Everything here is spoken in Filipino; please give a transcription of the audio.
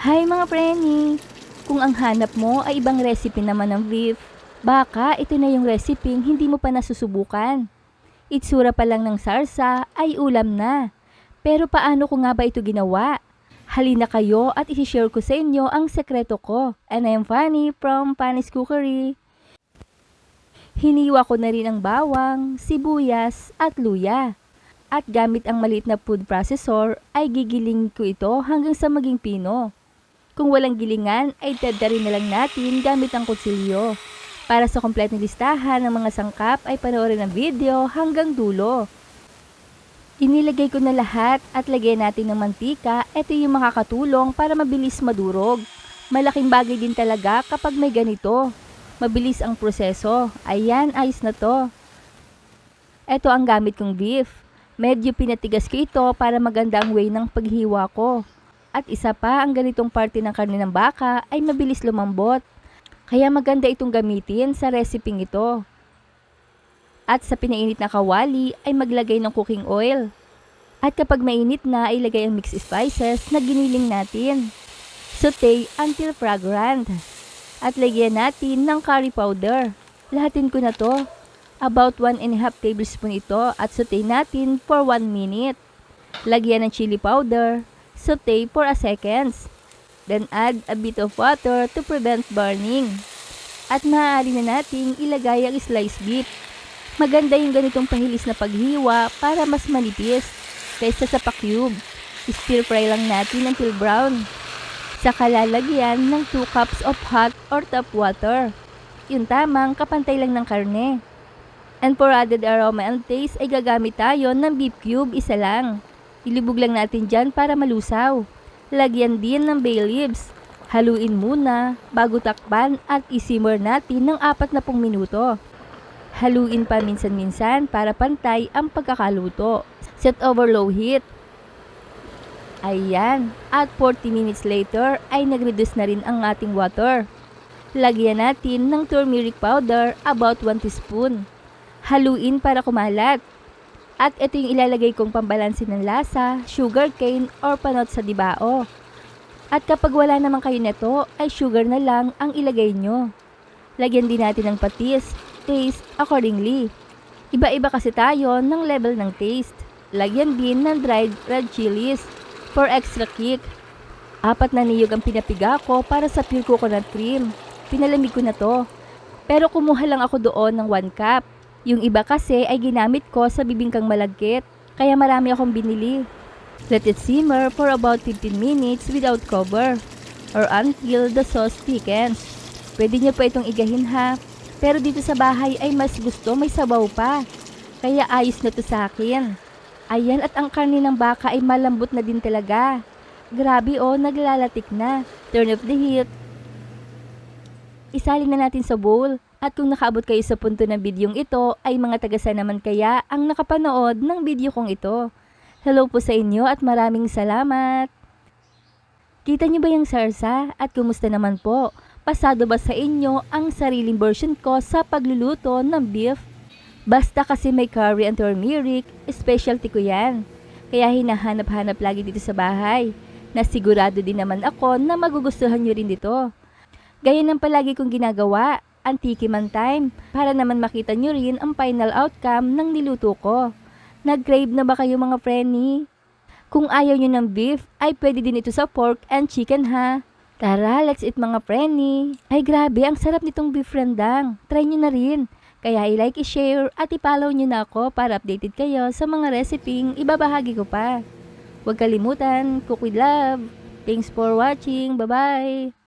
Hi mga preni! Kung ang hanap mo ay ibang recipe naman ng beef, baka ito na yung recipe hindi mo pa nasusubukan. Itsura pa lang ng sarsa ay ulam na. Pero paano ko nga ba ito ginawa? Halina kayo at isi-share ko sa inyo ang sekreto ko. And I'm Fanny from Fanny's Cookery. Hiniwa ko na rin ang bawang, sibuyas at luya. At gamit ang maliit na food processor ay gigiling ko ito hanggang sa maging pino. Kung walang gilingan ay dadari na lang natin gamit ang kutsilyo. Para sa kompletong listahan ng mga sangkap ay panoorin ang video hanggang dulo. Inilagay ko na lahat at lagyan natin ng mantika. Ito yung makakatulong para mabilis madurog. Malaking bagay din talaga kapag may ganito. Mabilis ang proseso. Ayan, ayos na to. Ito ang gamit kong beef. Medyo pinatigas ko ito para maganda ang way ng paghiwa ko. At isa pa, ang ganitong parte ng karne ng baka ay mabilis lumambot. Kaya maganda itong gamitin sa reseping ito. At sa pinainit na kawali ay maglagay ng cooking oil. At kapag mainit na, ay ilagay ang mixed spices na giniling natin. Saute until fragrant. At lagyan natin ng curry powder. Lahatin ko na to. About 1.5 tablespoon ito at saute natin for 1 minute. Lagyan ng chili powder. Saute for a seconds. Then add a bit of water to prevent burning. At maaari na nating ilagay ang sliced beef. Maganda yung ganitong pahilis na paghiwa para mas manipis kaysa sa pa-cube. Stir fry lang natin until brown. Saka lalagyan ng 2 cups of hot or tap water. Yung tamang kapantay lang ng karne. And for added aroma and taste ay gagamit tayo ng beef cube, isa lang. Ilibog lang natin dyan para malusaw. Lagyan din ng bay leaves. Haluin muna bago takpan at isimmer natin ng 40 minuto. Haluin pa minsan-minsan para pantay ang pagkakaluto. Set over low heat. Ayan. At 40 minutes later ay nag-reduce na rin ang ating water. Lagyan natin ng turmeric powder about 1 teaspoon. Haluin para kumalat. At ito yung ilalagay kong pambalansin ng lasa, sugar cane or panot sa dibao. At kapag wala naman kayo neto, ay sugar na lang ang ilagay nyo. Lagyan din natin ng patis, taste accordingly. Iba-iba kasi tayo ng level ng taste. Lagyan din ng dried red chilies for extra kick. 4 na niyog ang pinapiga ko para sa pure coconut cream. Pinalamig ko na to. Pero kumuha lang ako doon ng 1 cup. Yung iba kasi ay ginamit ko sa bibingkang malagkit, kaya marami akong binili. Let it simmer for about 15 minutes without cover, or until the sauce thickens. Pwede nyo pa itong igahin ha, pero dito sa bahay ay mas gusto may sabaw pa. Kaya ayos na to sa akin. Ayan, at ang karne ng baka ay malambot na din talaga. Grabe oh, naglalatik na. Turn off the heat. Isalin na natin sa bowl. At kung nakaabot kayo sa punto ng bidyong ito, ay mga tagasa naman kaya ang nakapanood ng video kong ito. Hello po sa inyo at maraming salamat! Kita niyo ba yung sarsa? At kumusta naman po? Pasado ba sa inyo ang sariling version ko sa pagluluto ng beef? Basta kasi may curry and turmeric, specialty ko yan. Kaya hinahanap-hanap lagi dito sa bahay. Nasigurado din naman ako na magugustuhan nyo rin dito. Gaya ng palagi kong ginagawa. Antikiman time para naman makita nyo rin ang final outcome ng niluto ko. Nag-crave na ba kayo mga preni? Kung ayaw nyo ng beef, ay pwede din ito sa pork and chicken ha. Tara, let's eat mga preni. Ay grabe, ang sarap nitong beef rendang. Try nyo na rin. Kaya i-like, i-share at i-follow nyo na ako para updated kayo sa mga reseping ibabahagi ko pa. Huwag kalimutan, cook with love. Thanks for watching. Bye-bye!